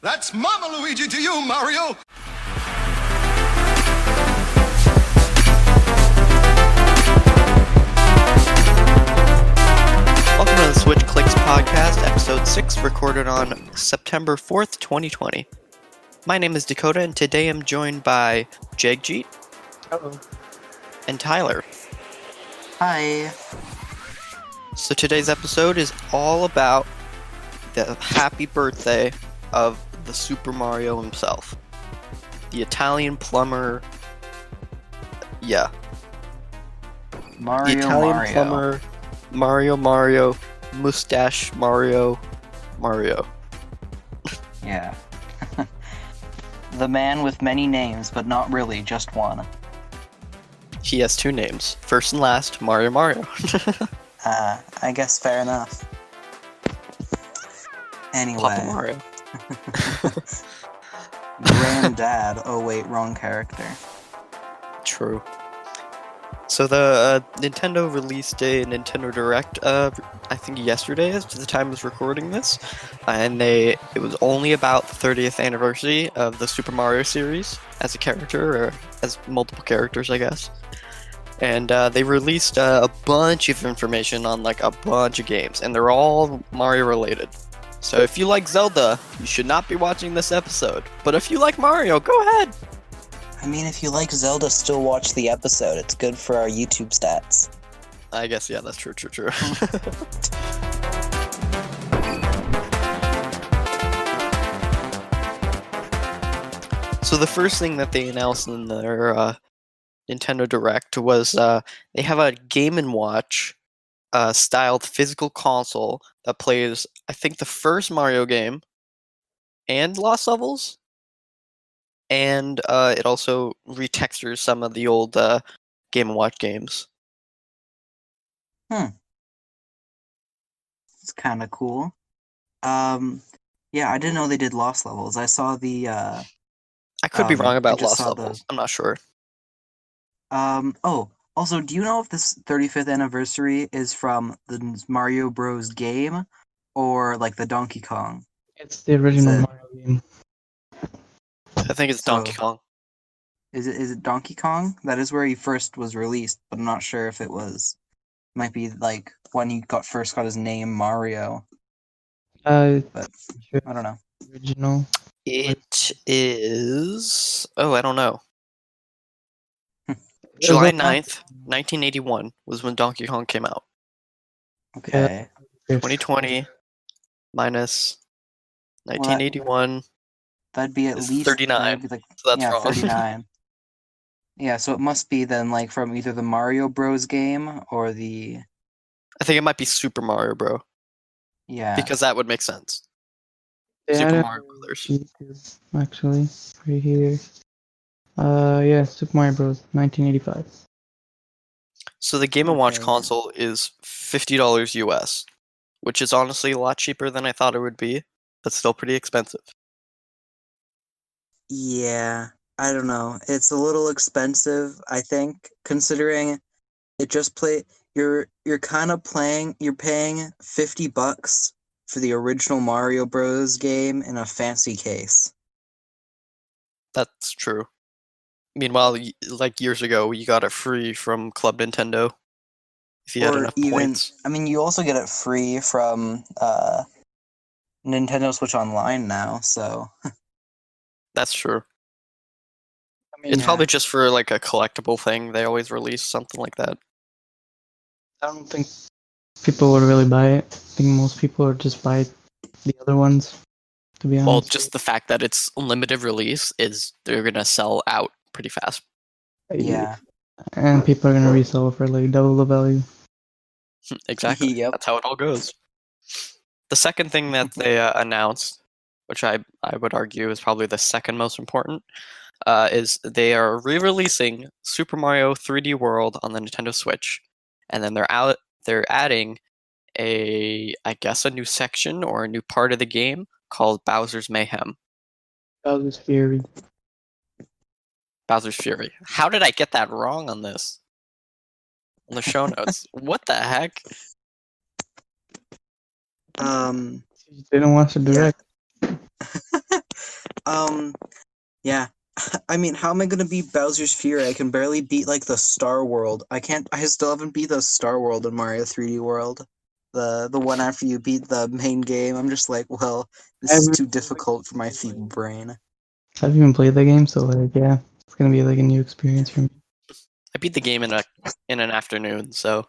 That's Mama Luigi to you, Mario! Welcome to the SwitchClicksPodcast, episode 6, recorded on September 4th, 2020. My name is Dakota, and today I'm joined by Jagjit. Hello. And Tyler. Hi. So today's episode is all about the happy birthday of the Super Mario himself. The Italian plumber. Yeah. Mario. The Italian plumber. Mario, mustache Mario. Yeah. The man with many names, but not really, just one. He has two names. First and last, Mario. I guess fair enough. Anyway. Papa Mario. Granddad. Oh wait, wrong character. True. So the Nintendo released a Nintendo Direct, I think yesterday is the time of recording this, and it was only about the 30th anniversary of the Super Mario series as a character, or as multiple characters, I guess. And they released a bunch of information on like a bunch of games, and they're all Mario related. So if you like Zelda, you should not be watching this episode. But if you like Mario, go ahead! I mean, if you like Zelda, still watch the episode. It's good for our YouTube stats. I guess, yeah, that's true. So the first thing that they announced in their Nintendo Direct was they have a Game & Watch styled physical console that plays, I think, the first Mario game and Lost Levels. And it also retextures some of the old Game & Watch games. It's kind of cool. Yeah, I didn't know they did Lost Levels. I saw the. I could be wrong about Lost saw Levels. I'm not sure. Oh, also, do you know if this 35th anniversary is from the Mario Bros. Game or like the Donkey Kong? It's the original Mario game. I think it's Donkey Kong. Is it Donkey Kong? That is where he first was released, but I'm not sure if it was. Might be like when he first got his name Mario. But sure. I don't know. Original. It is. Oh, I don't know. July 9th, 1981 was when Donkey Kong came out. Okay. 2020 minus 1981. That'd be at least 39. Be like, So that's wrong. 39. Yeah, so it must be then like from either the Mario Bros. Game or the. I think it might be Super Mario Bro. Yeah. Because that would make sense. Yeah, Super Mario Brothers. Actually, right here. Yeah, Super Mario Bros. 1985. So the Game & Watch console is $50 US, which is honestly a lot cheaper than I thought it would be, but still pretty expensive. Yeah, I don't know. It's a little expensive, I think, considering it just you're kind of paying $50 for the original Mario Bros. Game in a fancy case. That's true. Meanwhile, like years ago, you got it free from Club Nintendo if you had enough points. I mean, you also get it free from Nintendo Switch Online now, so. That's true. I mean, It's probably just for like a collectible thing. They always release something like that. I don't think people would really buy it. I think most people would just buy the other ones, to be honest. Well, just the fact that it's limited release is they're gonna sell out pretty fast. Yeah. And people are gonna resell it for like double the value. Exactly. Yep. That's how it all goes. The second thing that they announced, which I would argue is probably the second most important, is they are re-releasing Super Mario 3D World on the Nintendo Switch, and then they're adding a new section or a new part of the game called Bowser's Mayhem. Bowser's Fury. Bowser's Fury. How did I get that wrong on this? On the show notes. What the heck? They don't watch the direct. Yeah. I mean, how am I gonna beat Bowser's Fury? I can barely beat like the Star World. I still haven't beat the Star World in Mario 3D World. The one after you beat the main game. I'm just like, well, I this is haven't, too difficult for my feeble brain. I haven't even played the game, so like, yeah, it's gonna be like a new experience for me. I beat the game in an afternoon, so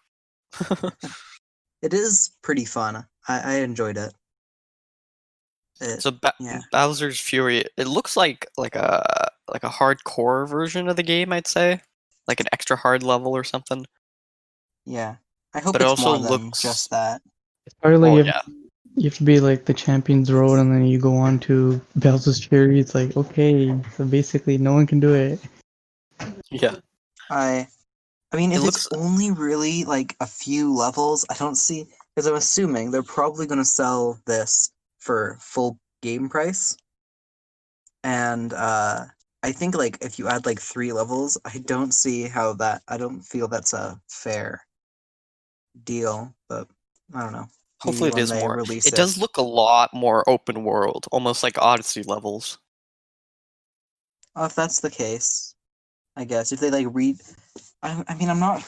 It is pretty fun. I enjoyed it. so Yeah. Bowser's Fury. It looks like a hardcore version of the game, I'd say, like an extra hard level or something. Yeah. I hope But it it's also more than just looks that. It's probably like well, you yeah, have to be like the Champions Road, and then you go on to Bowser's Fury. It's like, okay, so basically no one can do it. yeah. I mean, It if it's looks only really like a few levels, I don't see, because I'm assuming they're probably going to sell this for full game price. And I think like if you add like 3 levels, I don't see how I don't feel that's a fair deal. But I don't know. Maybe hopefully it when is they more. release It it. does look a lot more open world, almost like Odyssey levels. Oh, if that's the case, I guess if they like read, I mean, I'm not.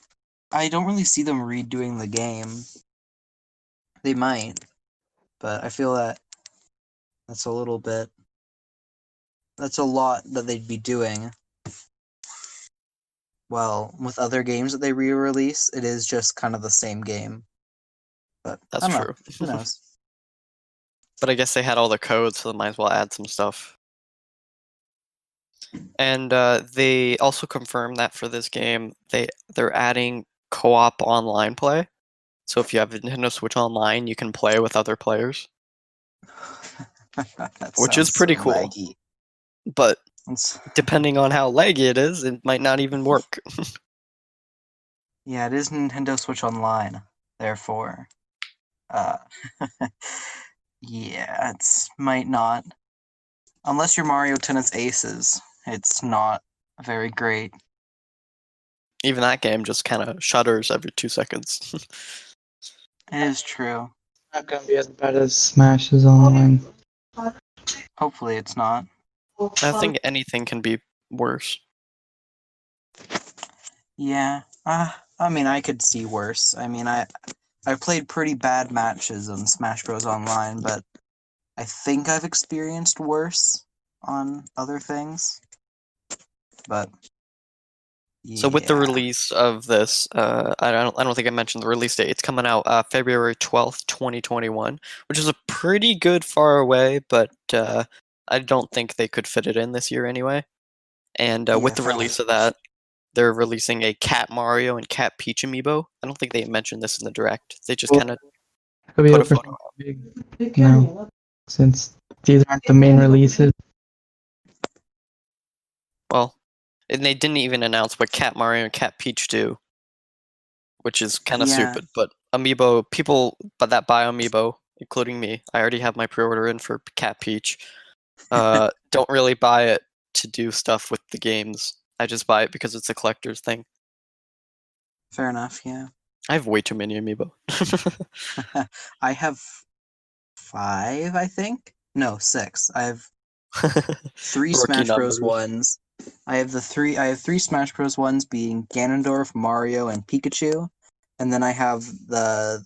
I don't really see them redoing the game. They might, but I feel that that's a little bit. That's a lot that they'd be doing. Well, with other games that they re-release, it is just kind of the same game. But That's I don't know. true. Who knows? But I guess they had all the code, so they might as well add some stuff. And they also confirmed that for this game, they're adding co-op online play. So if you have a Nintendo Switch Online, you can play with other players, That which is sounds so pretty cool. laggy. But It's, depending on how laggy it is, it might not even work. yeah, it is Nintendo Switch Online. Therefore, uh, yeah, it's might not. Unless you're Mario Tennis Aces, it's not very great. Even that game just kind of shudders every 2 seconds. It is true. Not gonna be as bad as Smash's online. Hopefully, it's not. I think anything can be worse. Yeah. I mean, I could see worse. I mean, I played pretty bad matches on Smash Bros. Online, but I think I've experienced worse on other things. But So with the yeah. release of this, I don't think I mentioned the release date. It's coming out February 12th, 2021, which is a pretty good far away, but I don't think they could fit it in this year anyway. And Yeah, with the fair release enough. of that, they're releasing a Cat Mario and Cat Peach amiibo. I don't think they mentioned this in the direct. They just Well, kind of could be put a up for photo something out. big now, since these aren't the main releases. Well, and they didn't even announce what Cat Mario and Cat Peach do, which is kind of Yeah. stupid. But amiibo people, but that buy amiibo, including me, I already have my pre-order in for Cat Peach. Don't really buy it to do stuff with the games. I just buy it because it's a collector's thing. Fair enough, yeah. I have way too many amiibo. I have 5, I think. No, 6. I have 3 Rookie Smash Bros. numbers. ones. I have 3 Smash Bros. ones being Ganondorf, Mario, and Pikachu. And then I have the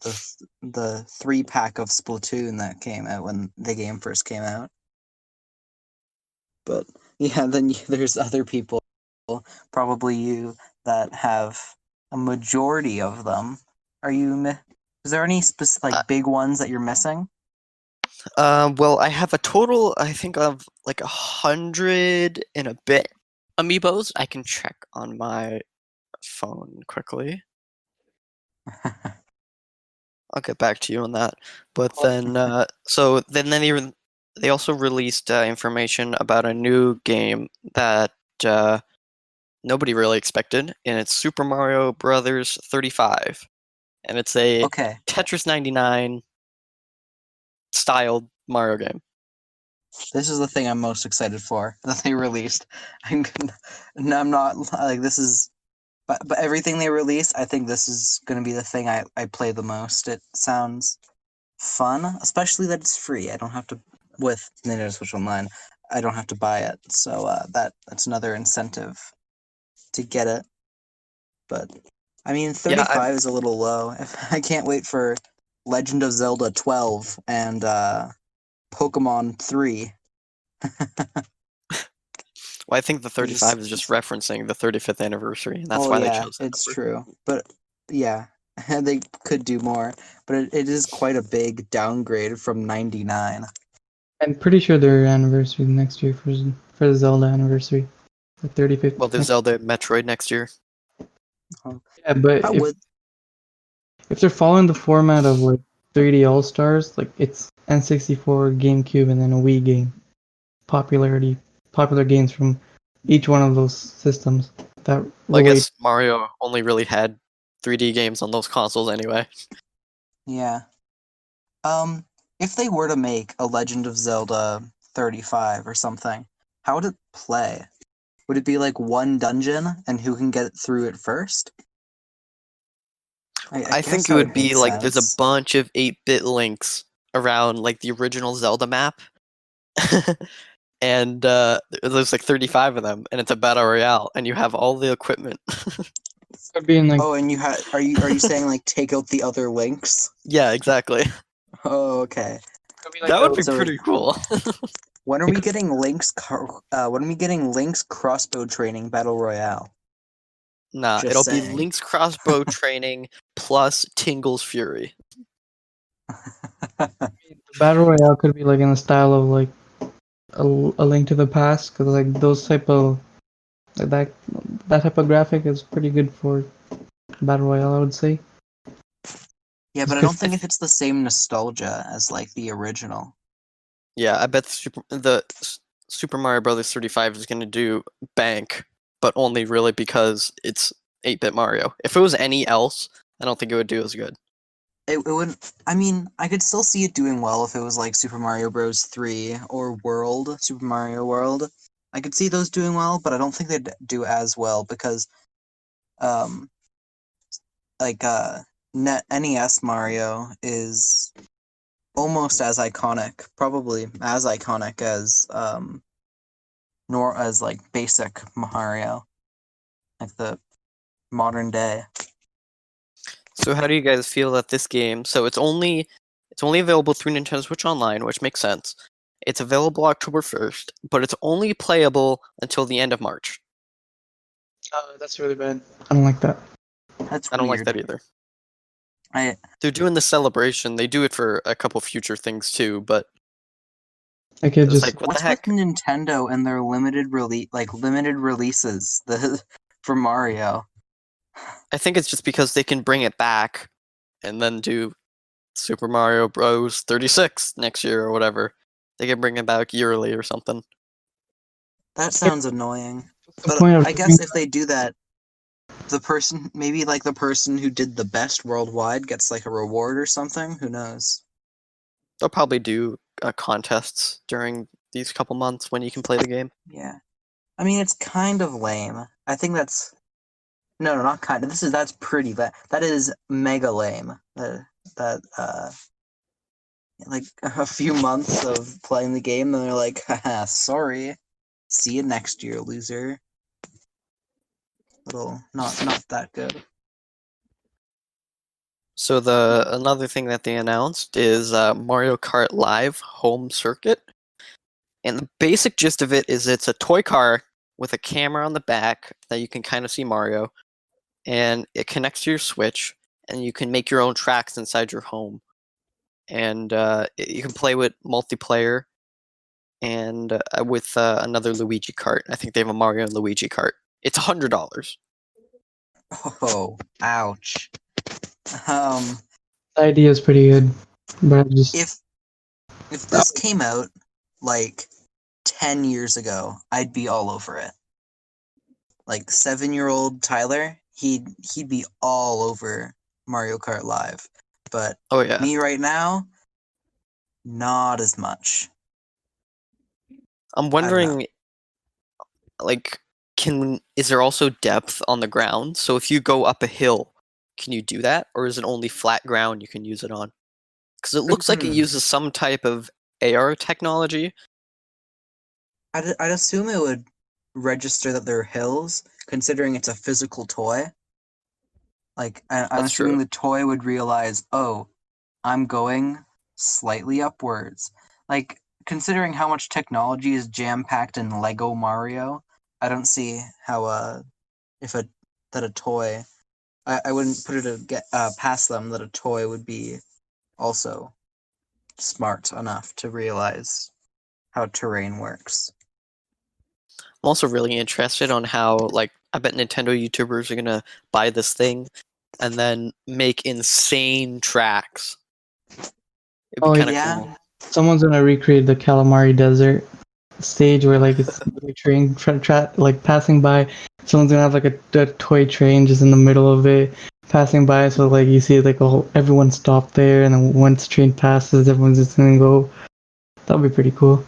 3-pack of Splatoon that came out when the game first came out. But yeah, then there's other people, probably you, that have a majority of them. Is there any specific Uh, like big ones that you're missing? well, I have a total, I think, of like 100 and a bit amiibos. I can check on my phone quickly. I'll get back to you on that. But then, so then they also released information about a new game that nobody really expected, and it's Super Mario Brothers 35, and it's a Okay, Tetris 99 styled Mario game. this is the thing I'm most excited for that they released. I'm gonna, no, I'm not like this is, but everything they release, I think this is gonna be the thing I play the most. It sounds fun, especially that it's free. I don't have to with Nintendo Switch Online. I don't have to buy it. So that's another incentive to get it. But I mean, Yeah, 35 is a little low. I can't wait for Legend of Zelda 12 and Pokemon 3. well, I think the They're 35 is just referencing the 35th anniversary, and that's Oh why they yeah, chose that it's number. true. But yeah, they could do more. But it is quite a big downgrade from 99. I'm pretty sure their anniversary next year for the Zelda anniversary, the 35th. Well, there's Zelda and Metroid next year. Yeah, but How would if they're following the format of like 3D All Stars, like it's N64, GameCube, and then a Wii game, popular games from each one of those systems. That Well, I relate. guess Mario only really had 3D games on those consoles anyway. yeah. If they were to make a Legend of Zelda 35 or something, how would it play? Would it be like one dungeon and who can get through it first? I I guess think it that would would make be like there's a sense. bunch of 8-bit links around like the original Zelda map. And there's like 35 of them, and it's a battle royale, and you have all the equipment. Could be in like Oh, and are you saying like take out the other links? Yeah, exactly. Oh, okay. could be like That would be So pretty cool. when are we getting Link's crossbow training battle royale? Nah, Just it'll be saying. Link's crossbow training plus Tingle's fury. the battle royale could be like in the style of like a Link to the Past, because like those type of like that type of graphic is pretty good for battle royale, I would say. Yeah, Just but I 'cause don't think if it's the same nostalgia as like the original. Yeah, I bet Super Mario Brothers 35 is going to do bank, but only really because it's 8-bit Mario. If it was any else, I don't think it would do as good. It wouldn't. I mean, I could still see it doing well if it was like Super Mario Bros. 3 or Super Mario World. I could see those doing well, but I don't think they'd do as well because, um, like NES Mario is almost as iconic, probably as iconic as nor as like basic Mario, like the modern day. So how do you guys feel that this game? So it's only available through Nintendo Switch Online, which makes sense. It's available October 1st, but it's only playable until the end of March. That's really bad. I don't like that. That's I don't like weird. that either. I They're doing the celebration. They do it for a couple future things too, but I could it's just like, what the What's with heck? Nintendo and their limited releases the for Mario? I think it's just because they can bring it back and then do Super Mario Bros. 36 next year or whatever. They can bring it back yearly or something. That sounds annoying. the But point of I guess if they do that, the person who did the best worldwide gets like a reward or something. Who knows? They'll probably do contests during these couple months when you can play the game. Yeah. I mean, it's kind of lame. I think that's no, not kind of. That's pretty. That is mega lame. That like a few months of playing the game, and they're like, haha, sorry. See you next year, loser. Little not that good. So another thing that they announced is Mario Kart Live Home Circuit, and the basic gist of it is it's a toy car with a camera on the back that you can kind of see Mario, and it connects to your Switch, and you can make your own tracks inside your home, and you can play with multiplayer and with another Luigi kart. I think they have a Mario and Luigi kart. It's $100. Oh, ouch. Um, the idea is pretty good, but I just if this came out like 10 years ago, I'd be all over it. Like 7-year-old Tyler, he'd be all over Mario Kart Live. But Oh yeah. me right now, not as much. I'm I don't know. wondering, like, is there also depth on the ground? So if you go up a hill, can you do that, or is it only flat ground you can use it on? Because it looks like it uses some type of AR technology. I'd assume it would register that they're hills, considering it's a physical toy. Like, I'm That's assuming true. the toy would realize, oh, I'm going slightly upwards. Like, considering how much technology is jam-packed in Lego Mario, I don't see how if a that a toy I wouldn't put it past them that a toy would be also smart enough to realize how terrain works. I'm also really interested on how, like, I bet Nintendo YouTubers are gonna buy this thing and then make insane tracks. It'd be Oh kind of Yeah, cool. someone's gonna recreate the Calamari Desert stage where like it's like train like passing by. Someone's gonna have like a toy train just in the middle of it passing by, so like you see like everyone stop there, and then once train passes, everyone's just gonna go. That'd be pretty cool.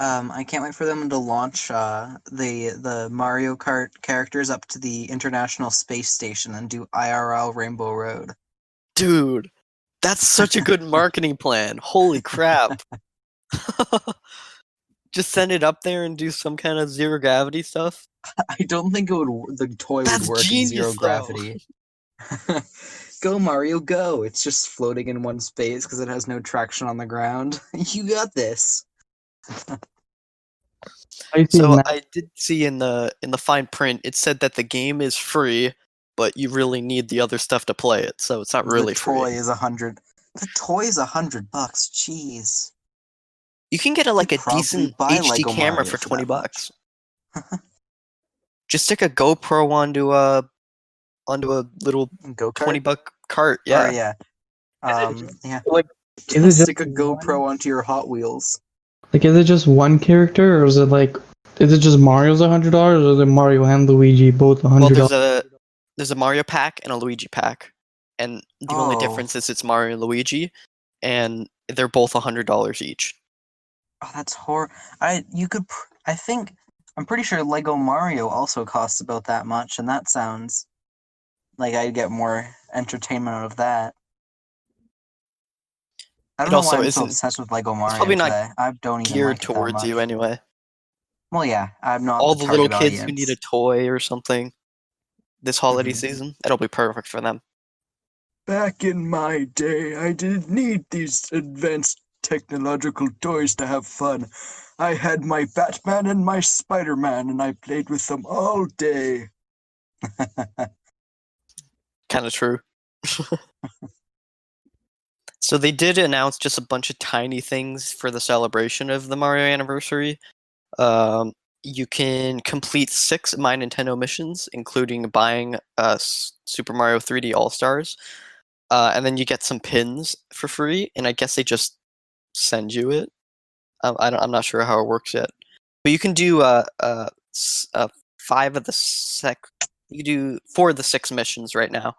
I can't wait for them to launch the Mario Kart characters up to the International Space Station and do IRL Rainbow Road. Dude, that's such a good marketing plan. Holy crap. Just send it up there and do some kind of zero gravity stuff. I don't think the toy would That's work in zero genius, though. gravity. Go Mario, go! It's just floating in one space because it has no traction on the ground. You got this. I see So now. I did see in the fine print it said that the game is free, but you really need the other stuff to play it, so it's not The really free. toy is $100. The toy is $100. Jeez, You can get a, you like a probably decent buy HD Lego camera Mario for for 20 that much. bucks. Just stick a GoPro onto a little Go 20 kart? buck cart, Oh yeah. yeah. Is it just Yeah. like is it just Stick a one? GoPro onto your Hot Wheels. Like is it just one character, or is it like is it just Mario's $100, or is it Mario and Luigi both Well, $100? there's a Mario pack and a Luigi pack. And the only Oh, difference is it's Mario and Luigi, and they're both $100 each. oh, that's hor. I think I'm pretty sure Lego Mario also costs about that much, and that sounds like I'd get more entertainment out of that. I It don't know why also I'm so isn't. obsessed with Lego It's Mario probably not today. I don't even geared like it that towards much. you anyway. Well, yeah, I'm not All the the little target kids who need a audience. toy or something this holiday Mhm. season, it'll be perfect for them. Back in my day, I didn't need these advanced technological toys to have fun. I had my Batman and my Spider-Man, and I played with them all day. Kind of true. So they did announce just a bunch of tiny things for the celebration of the Mario anniversary. Um, you can complete 6 My Nintendo missions, including buying Super Mario 3D All Stars, and then you get some pins for free. And I guess they just send you it. I'm not sure how it works yet, but you can do 5 of the sec. You do 4 of the 6 missions right now,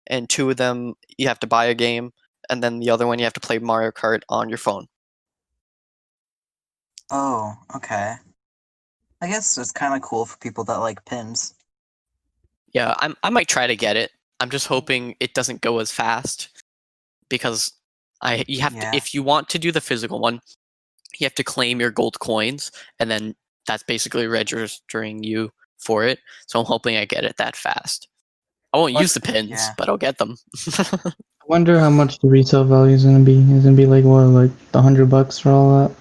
and 2 of them you have to buy a game, and then the other one you have to play Mario Kart on your phone. Oh, okay. I guess it's kind of cool for people that like pins. Yeah, I might try to get it. I'm just hoping it doesn't go as fast because you have to, Yeah. if you want to do the physical one, you have to claim your gold coins, and then that's basically registering you for it. So I'm hoping I get it that fast. I won't use the pins, Yeah. but I'll get them. I wonder how much the resale value is gonna be. Is it gonna be like what, like $100 for all that?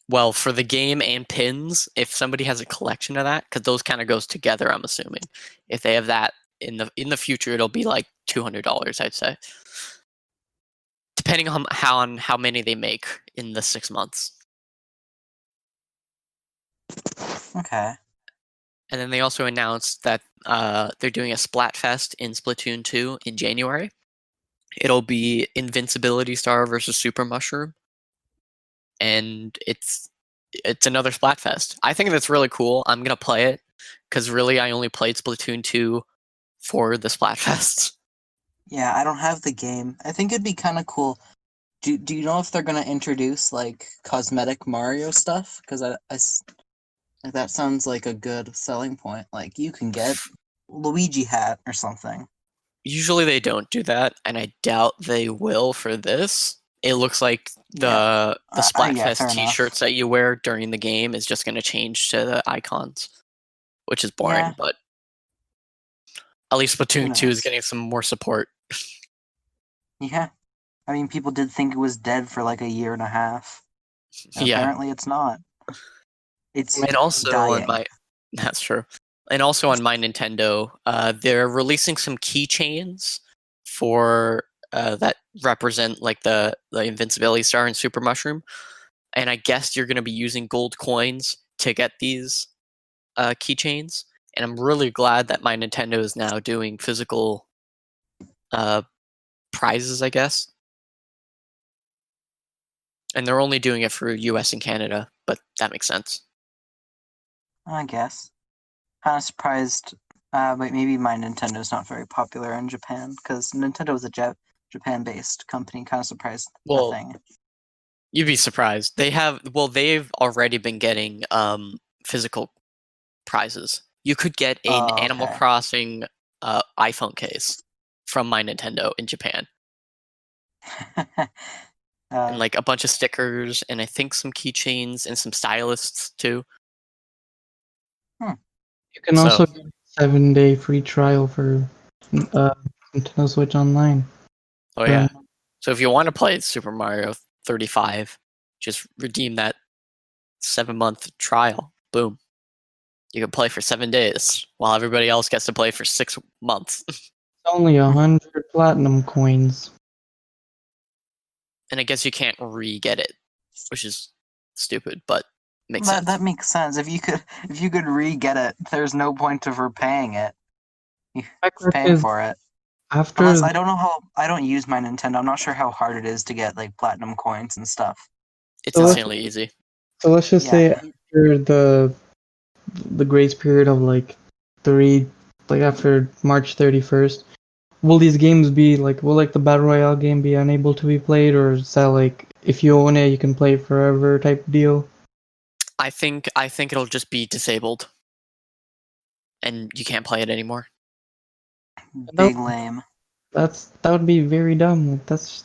Well, for the game and pins, if somebody has a collection of that, because those kind of goes together, I'm assuming. If they have that in the future, it'll be like $200, I'd say, depending on how many they make in the 6 months. Okay. And then they also announced that they're doing a Splatfest in Splatoon 2 in January. It'll be Invincibility Star versus Super Mushroom, and it's another Splatfest. I think that's really cool. I'm gonna play it because really I only played Splatoon 2 for the Splatfests. Yeah, I don't have the game. I think it'd be kind of cool. Do you know if they're gonna introduce like cosmetic Mario stuff? Because like, that sounds like a good selling point. Like you can get Luigi hat or something. Usually they don't do that, and I doubt they will for this. it looks like the Yeah. Yeah, Splatfest fair enough. T-shirts that you wear during the game is just going to change to the icons, which is boring. Yeah. But at least Who Splatoon 2 is knows? getting some more support. Yeah. I mean, people did think it was dead for like a year and a half. Yeah, Apparently, it's not. It's and also on dying. my that's true. And also on my Nintendo, they're releasing some keychains for that represent like the Invincibility Star and Super Mushroom. And I guess you're going to be using gold coins to get these keychains. And I'm really glad that my Nintendo is now doing physical prizes, I guess. And they're only doing it for US and Canada, but that makes sense. I guess. Kind of surprised. But maybe my Nintendo's not very popular in Japan because Nintendo is a Japan-based company. Kind of surprised. Well, Nothing. you'd be surprised. They've already been getting physical prizes. You could get an Oh, Animal okay. Crossing iPhone case from my Nintendo in Japan. And like a bunch of stickers and I think some keychains and some stylists too. You can also get a 7-day free trial for Nintendo Switch Online. Oh yeah. So if you want to play Super Mario 35, just redeem that 7-month trial. Boom. You can play for 7 days while everybody else gets to play for 6 months. It's only 100 platinum coins. And I guess you can't re-get it, which is stupid, but makes sense. That makes sense. If you could re-get it, there's no point of repaying it. You're paying for it. After Unless I don't know how I don't use my Nintendo. I'm not sure how hard it is to get like platinum coins and stuff. It's So insanely easy. So let's just Yeah. say after the grace period of like after March 31st, will these games be like will like the Battle Royale game be unable to be played, or is that like if you own it you can play it forever type deal? I think it'll just be disabled. And you can't play it anymore. Big lame. That would be very dumb. Like, that's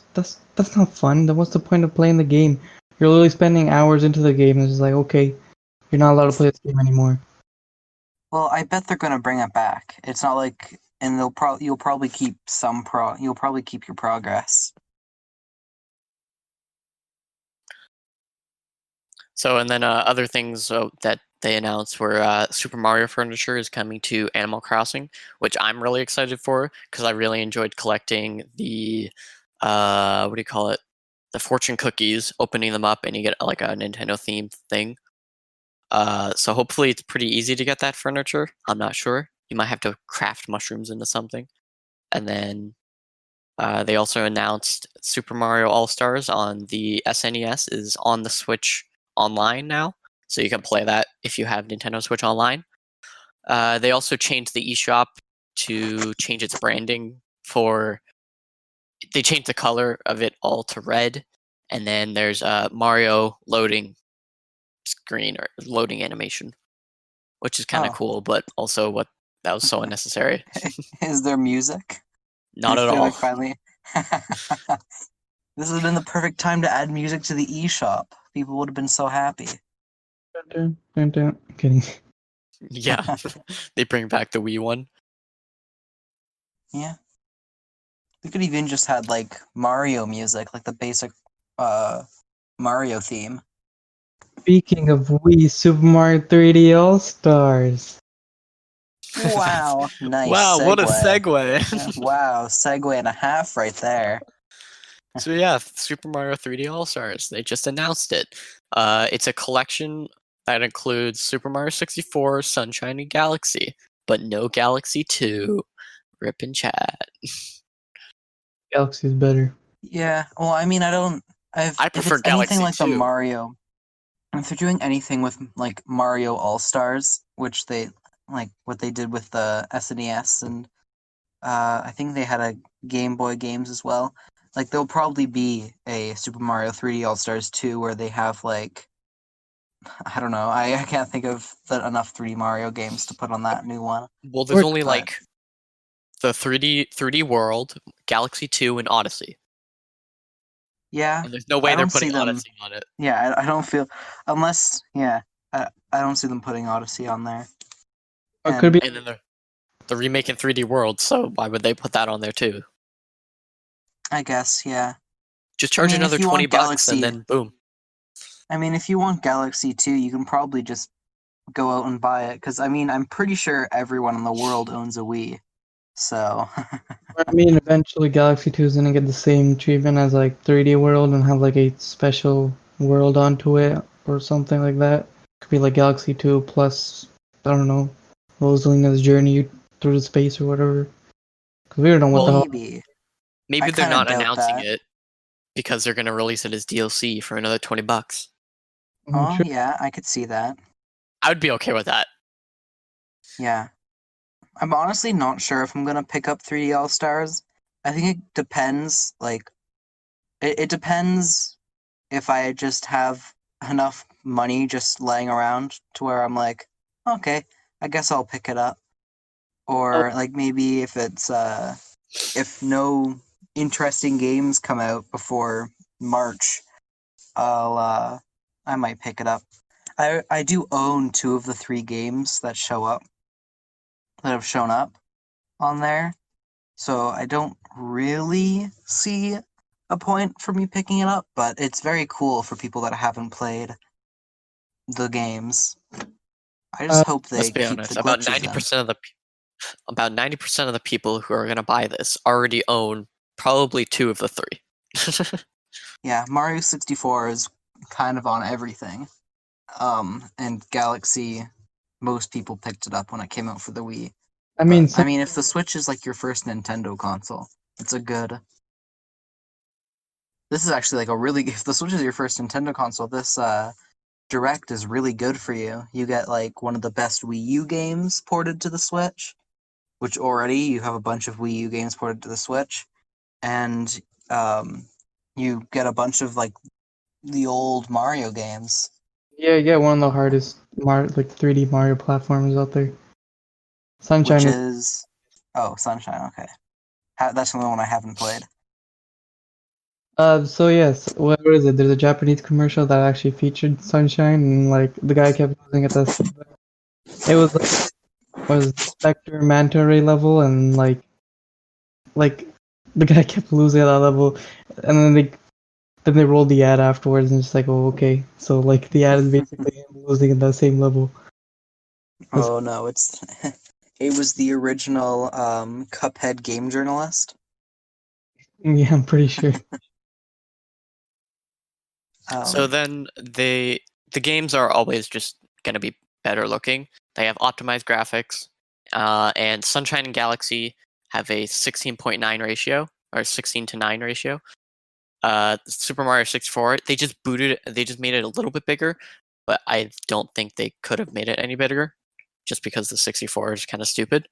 not fun. Then what's the point of playing the game? You're literally spending hours into the game, and it's just like, okay, you're not allowed to play this game anymore. Well, I bet they're gonna bring it back. It's not like, and you'll probably keep you'll probably keep your progress. So, and then other things that they announced were Super Mario furniture is coming to Animal Crossing, which I'm really excited for because I really enjoyed collecting the what do you call it? The fortune cookies, opening them up, and you get like a Nintendo themed thing. So hopefully it's pretty easy to get that furniture. I'm not sure. You might have to craft mushrooms into something. And then they also announced Super Mario All Stars on the SNES is on the Switch Online now, so you can play that if you have Nintendo Switch Online. They also changed the eShop to change its branding for. They changed the color of it all to red, and then there's a Mario loading screen or loading animation, which is kind of cool, but also that was so unnecessary. Is there music? Not I at feel all. like finally. This has been the perfect time to add music to the eShop. People would have been so happy. Dun, dun, dun. Kidding. Yeah, they bring back the Wii one. Yeah. We could even just had like Mario music, like the basic Mario theme. Speaking of Wii, Super Mario 3D All Stars. Wow, nice Wow, segue. what a segue! Wow, segue and a half right there. So yeah, Super Mario 3D All Stars. They just announced it. It's a collection that includes Super Mario 64, Sunshine, and Galaxy, but no Galaxy 2. Rip and chat. Galaxy's better. Yeah, well, I mean, I if prefer it's anything Galaxy like the 2. Mario, if they're doing anything with like Mario All Stars, which they like what they did with the SNES and I think they had a Game Boy games as well. Like there'll probably be a Super Mario 3D All Stars 2 where they have like I don't know. I can't think of enough 3D Mario games to put on that new one. Well, there's only But like the 3D World, Galaxy 2, and Odyssey. Yeah, And there's no way I they're don't see putting them. Odyssey on it. Yeah, I don't feel unless I don't see them putting Odyssey on there. Or it could be And then they're remaking 3D World, so why would they put that on there too? I guess, yeah. Just I charge mean, another if you want $20 and Galaxy, then boom. I mean, if you want Galaxy 2, you can probably just go out and buy it. Because, I mean, I'm pretty sure everyone in the world owns a Wii. So, I mean, eventually Galaxy 2 is gonna get the same treatment as like 3D World and have like a special world onto it or something like that. Could be like Galaxy 2 plus, I don't know, Rosalina's journey through space or whatever. Because we don't know what the Well, hell. maybe. I maybe they're kind of not doubt announcing that. it because they're gonna release it as DLC for another $20. Oh, True. yeah, I could see that. I would be okay with that. Yeah. I'm honestly not sure if I'm going to pick up 3D All Stars. I think it depends. Like, it depends if I just have enough money just laying around to where I'm like, okay, I guess I'll pick it up. Or like maybe if it's if no interesting games come out before March, I might pick it up. I do own 2 of the 3 games that have shown up on there. So I don't really see a point for me picking it up, but it's very cool for people that haven't played the games. I just Uh, hope Let's they be keep the honest. About glitches in. 90% of the people who are gonna buy this already own probably 2 of the 3. Yeah, Mario 64 is kind of on everything. And Galaxy, most people picked it up when it came out for the Wii. I mean, But I some, mean, if the Switch is like your first Nintendo console, it's a good. This is actually like a really. If the Switch is your first Nintendo console, this Direct is really good for you. You get like one of the best Wii U games ported to the Switch, which already you have a bunch of Wii U games ported to the Switch, and you get a bunch of like the old Mario games, yeah, one of the hardest like 3D Mario platformers out there. which Sunshine is. is Sunshine. Okay, that's the only one I haven't played. So yes, what is it? There's a Japanese commercial that actually featured Sunshine, and like the guy kept losing at the. It was like was Spectre Manta Ray level, and like the guy kept losing at that level, and then they rolled the ad afterwards, and it's like, oh okay, so like the ad is basically him losing at that same level. That's, Oh no, it's it was the original Cuphead game journalist. yeah, I'm pretty sure. So Um, then the games are always just gonna be better looking. They have optimized graphics, and Sunshine and Galaxy have a 16.9 ratio or 16:9 ratio. Super Mario 64, they just made it a little bit bigger, but I don't think they could have made it any bigger, just because the 64 is kind of stupid.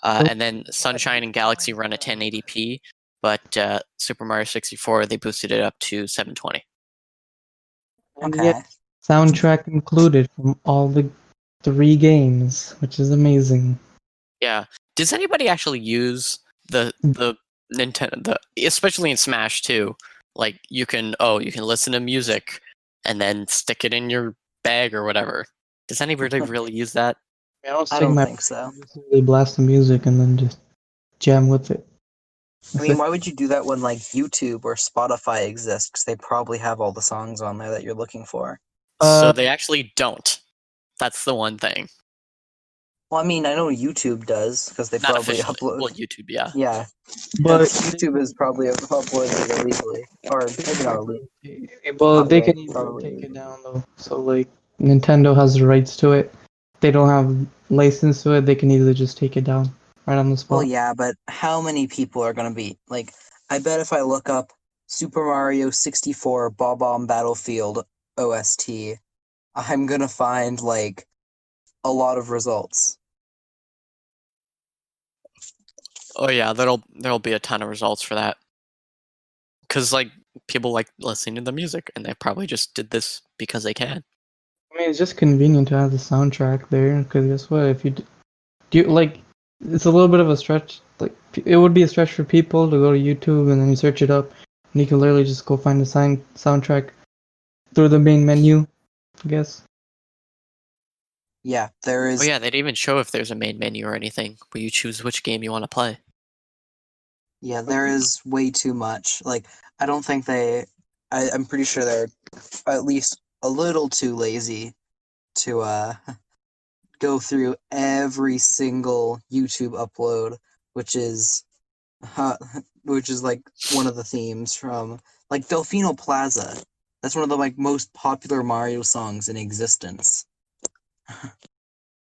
And then Sunshine and Galaxy run at 1080p, but Super Mario 64 they boosted it up to 720. And yet, okay. soundtrack included from all the 3 games, which is amazing. Yeah. Does anybody actually use the Nintendo, especially in Smash 2? Like you can listen to music and then stick it in your bag or whatever. Does anybody really use that? I don't I stick don't my think so. just really blast the music and then just jam with it. I That's mean, it. why would you do that when like YouTube or Spotify exist? Because they probably have all the songs on there that you're looking for. So Uh, they actually don't. That's the one thing. Well, I mean, I know YouTube does because they Not probably officially. upload. Well, YouTube, yeah. Yeah, but YouTube is probably uploading it illegally, or maybe not illegally. well, they Probably, can easily probably take it illegally. down though. So like Nintendo has the rights to it. They don't have license to it. They can easily just take it down right on the Well, spot. yeah, but how many people are gonna be like? I bet if I look up Super Mario 64 Bob-omb Battlefield OST, I'm gonna find like a lot of results. Oh yeah, there'll be a ton of results for that. Cause like people like listening to the music, and they probably just did this because they can. I mean, it's just convenient to have the soundtrack there because guess what? If you do you, like, it's a little bit of a stretch. Like, it would be a stretch for people to go to YouTube and then you search it up. and you can literally just go find the soundtrack through the main menu, I guess. Yeah, there Oh is. yeah, they didn't even show if there's a main menu or anything, where you choose which game you want to play. Yeah, there is way too much. Like, I don't think I'm pretty sure they're at least a little too lazy to go through every single YouTube upload, which is uh, which is like one of the themes from like Delfino Plaza. That's one of the like most popular Mario songs in existence.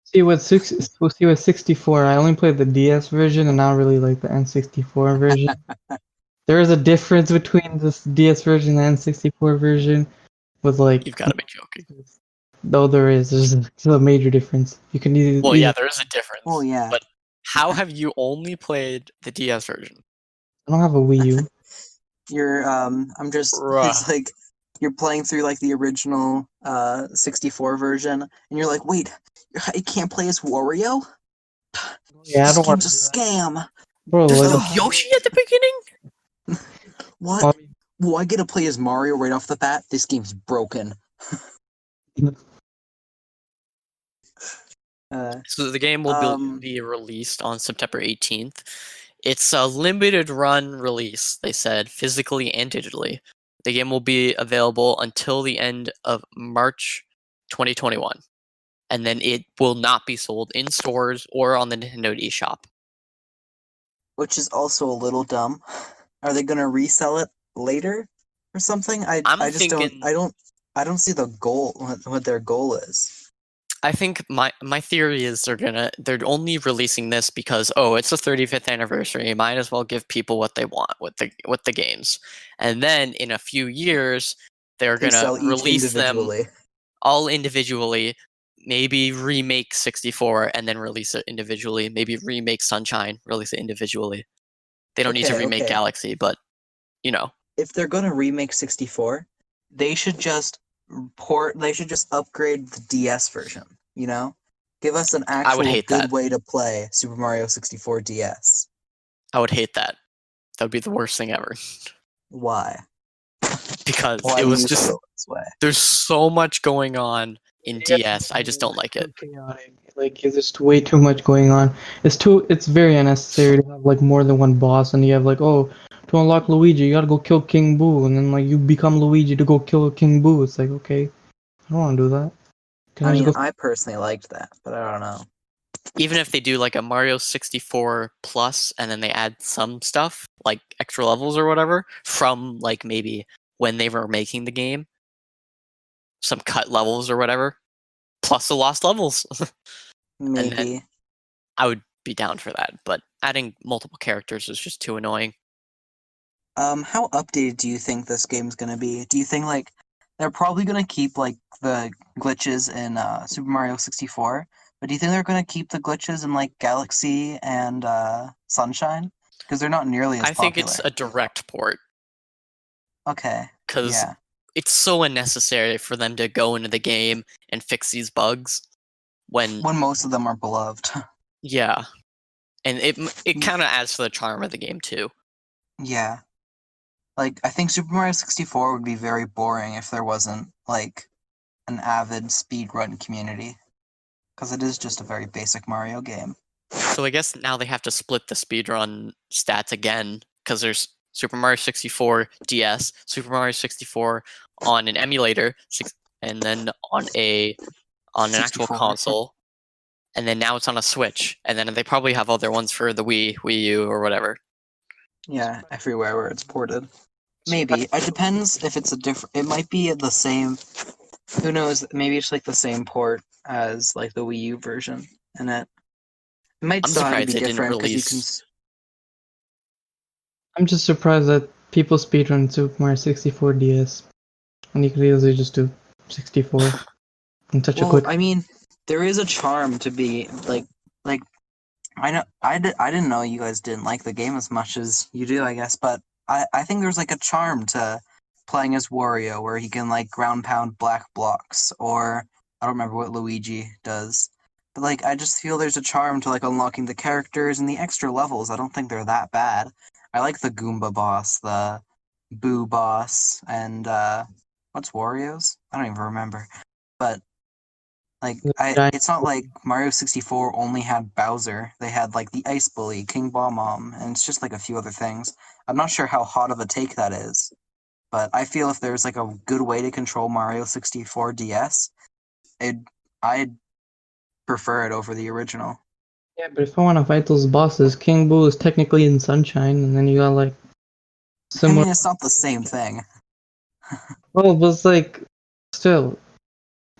See with 64, I only played the DS version and not really like the N64 version. There is a difference between this DS version and N64 version with like You've got to be joking. though there's a major difference. You can Well, yeah, either there is a difference. Oh yeah. But how have you only played the DS version? I don't have a Wii U. You're I'm just Bruh. it's like you're playing through like the original 64 version and you're like, wait, I can't play as Wario? Yeah, I This don't want game's to a do that. scam. Bro, There's like, no Yoshi at the beginning? What? well, Well, I get to play as Mario right off the bat. This game's broken. So the game will be released on September 18th. It's a limited run release, they said, physically and digitally. The game will be available until the end of March 2021. And then it will not be sold in stores or on the Nintendo eShop. which is also a little dumb. Are they gonna resell it later or something? I just thinking, I don't see the goal what their goal is. I think my theory is they're only releasing this because it's the 35th anniversary. Might as well give people what they want with the games. And then in a few years they're They gonna sell each release them individually. all individually, maybe remake 64 and then release it individually, maybe remake Sunshine, release it individually. They don't need to remake Okay. Galaxy, but If they're gonna remake 64, they should just upgrade the DS version, you know? Give us an I would actual hate good that. way to play Super Mario 64 DS. I would hate that. That would be the worst thing ever. Why? Because Why it do was you just feel this way? there's so much going on in Yeah, DS. I just don't like it. too chaotic. Like there's just way too much going on. It's very unnecessary to have like more than one boss, and you have like, oh, to unlock Luigi, you gotta go kill King Boo, and then like you become Luigi to go kill King Boo. It's like, okay, I don't want to do that. Can I I just mean, go? I personally liked that, but I don't know. Even if they do like a Mario 64 plus and then they add some stuff, like extra levels or whatever, from like maybe when they were making the game, some cut levels or whatever, plus the lost levels. And then Maybe. I would be down for that. But adding multiple characters is just too annoying. How updated do you think this game's gonna be? Do you think like they're probably gonna keep like the glitches in Super Mario 64, but do you think they're gonna keep the glitches in like Galaxy and Sunshine? Because they're not nearly as I think popular. it's a direct port Okay. because Yeah. it's so unnecessary for them to go into the game and fix these bugs when When most of them are beloved. yeah, and it kind of adds to the charm of the game too. Yeah. Like I think Super Mario 64 would be very boring if there wasn't like an avid speedrun community. Because it is just a very basic Mario game. So I guess now they have to split the speedrun stats again because there's Super Mario 64 DS, Super Mario 64 on an emulator, and then on an actual 64. console, and then now it's on a Switch, and then they probably have other ones for the Wii U, or whatever. Yeah, everywhere where it's ported. Maybe. It depends if it's a different. It might be the same. Who knows? Maybe it's like the same port as like the Wii U version, and it might I'm still have to surprised be they didn't different because you can. release. I'm just surprised that people speedrun Super Mario 64 DS, and you could easily just do 64 in such a Well, quick. I mean, there is a charm to be like. I know I didn't know you guys didn't like the game as much as you do, I guess, but I think there's like a charm to playing as Wario where he can like ground pound black blocks, or I don't remember what Luigi does. But like I just feel there's a charm to like unlocking the characters and the extra levels. I don't think they're that bad. I like the Goomba boss, the Boo Boss and what's Wario's? I don't even remember. But like Giant it's not like Mario 64 only had Bowser. They had like the Ice Bully, King Bomb, and it's just like a few other things. I'm not sure how hot of a take that is, but I feel if there's like a good way to control Mario 64 DS, I'd prefer it over the original. Yeah, but if I want to fight those bosses, King Boo is technically in Sunshine, and then you got like I similar. mean, it's not the same thing. Well, but it's like still,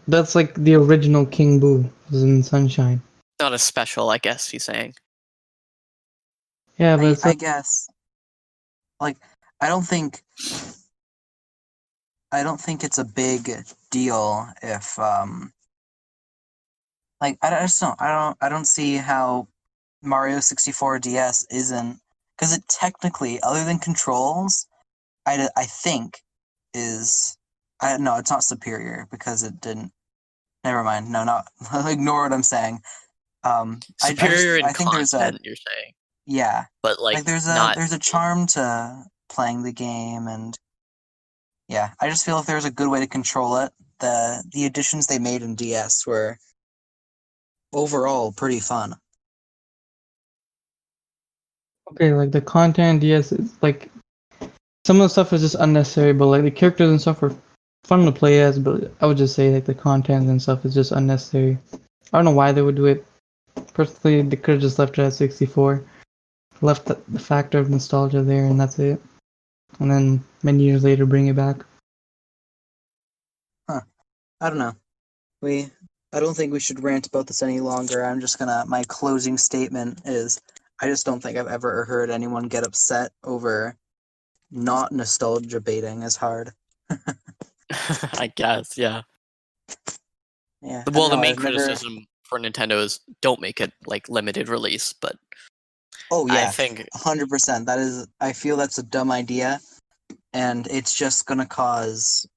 that's like the original King Boo was in Sunshine. Not as special, I guess he's saying. Yeah, but it's I like, guess like I don't think I don't think it's a big deal if like I just don't I don't see how Mario 64 DS isn't because it technically other than controls I think is I no it's not superior because it didn't never mind no not ignore what I'm saying Superior in I think there's a content, you're saying, yeah but like like not. there's a charm to playing the game and yeah I just feel if there's a good way to control it the additions they made in DS were overall pretty fun. okay, like the content, yes, it's like some of the stuff is just unnecessary, but like the characters and stuff are fun to play as. But I would just say like the content and stuff is just unnecessary. I don't know why they would do it. Personally, they could have just left it at 64, left the factor of nostalgia there, and that's it. And then many years later, bring it back. Huh. I don't know. We I don't think we should rant about this any longer. I'm just gonna my closing statement is I just don't think I've ever heard anyone get upset over not nostalgia baiting as hard. I guess, yeah. Yeah, I don't Well, the know. main I've never. criticism for Nintendo is don't make it like limited release, but Oh I yeah, think 100%. That is. I feel that's a dumb idea, and it's just gonna cause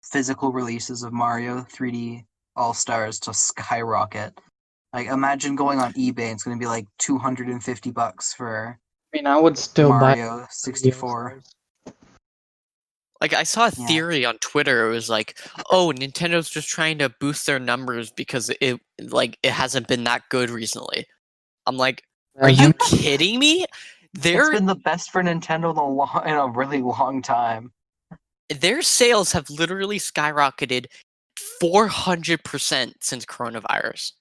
physical releases of Mario 3D All Stars to skyrocket. Like imagine going on eBay and it's gonna be like $250 for I mean, I would still buy Mario 3D All 64. Stars. like I saw a Yeah. theory on Twitter. It was like, oh, Nintendo's just trying to boost their numbers because it hasn't been that good recently. I'm like, are you kidding me? It's Their been the best for Nintendo in a really long time. their sales have literally skyrocketed 400% since coronavirus.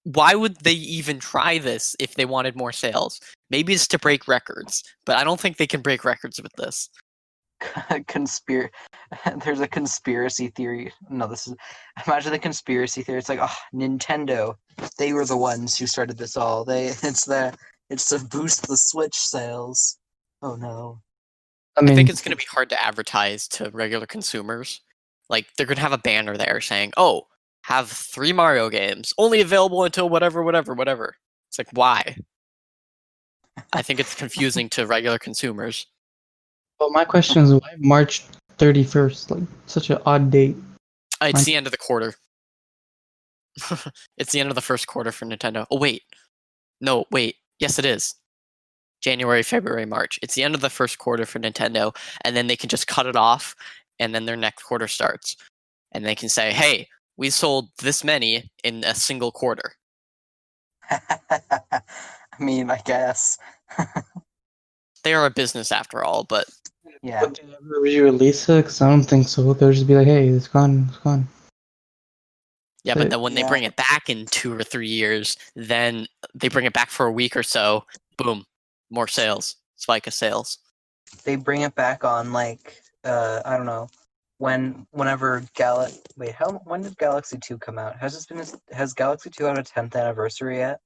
Why would they even try this if they wanted more sales? Maybe it's to break records, but I don't think they can break records with this. There's a conspiracy theory. No, this is imagine the conspiracy theory. It's like, oh, Nintendo. They were the ones who started this all. It's to boost the Switch sales. Oh no. I I mean, think it's going to be hard to advertise to regular consumers. Like, they're going to have a banner there saying, oh, have 3 Mario games, only available until whatever, whatever, whatever. It's like, why? I think it's confusing to regular consumers. but my question is why March 31st? Like, such an odd date. It's the end of the quarter. It's the end of the first quarter for Nintendo. Oh, wait. No, wait. Yes, it is. January, February, March. It's the end of the first quarter for Nintendo, and then they can just cut it off, and then their next quarter starts. And they can say, hey, we sold this many in a single quarter. I mean, I guess. They are a business after all, but Yeah. Would they ever re-release it? Because I don't think so. They'll just be like, hey, it's gone, it's gone. yeah, but then when they Yeah. bring it back in 2 or 3 years, then they bring it back for a week or so, boom, more sales, spike of sales. They bring it back on like I don't know whenever when did Galaxy 2 come out? Has Galaxy 2 had a 10th anniversary yet?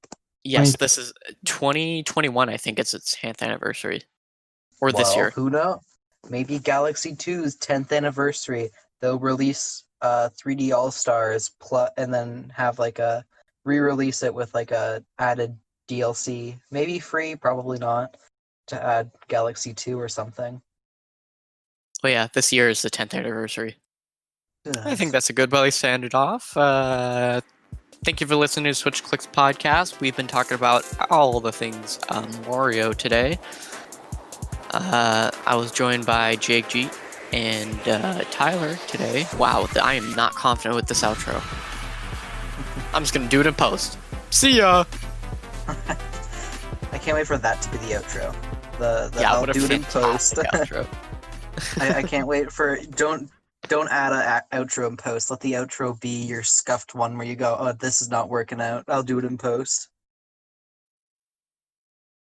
Yes, this is 2021. I think it's its 10th anniversary, or this year. Who knows? Maybe Galaxy 2's 10th anniversary. They'll release 3D All Stars plus, and then have like a re-release it with like a added DLC, maybe free, probably not, to add Galaxy 2 or something. Oh yeah, this year is the 10th anniversary. I think Yes. that's a good place to end it off. Thank you for listening to Switch Clicks Podcast. We've been talking about all the things Mario today. I was joined by Jagjit and Tyler today. Wow, I am not confident with this outro. I'm just gonna do it in post. See ya! I can't wait for that to be the outro. Yeah, I'll what a do it in post. fantastic outro. I can't wait for don't add a outro in post. Let the outro be your scuffed one where you go, oh, this is not working out. I'll do it in post.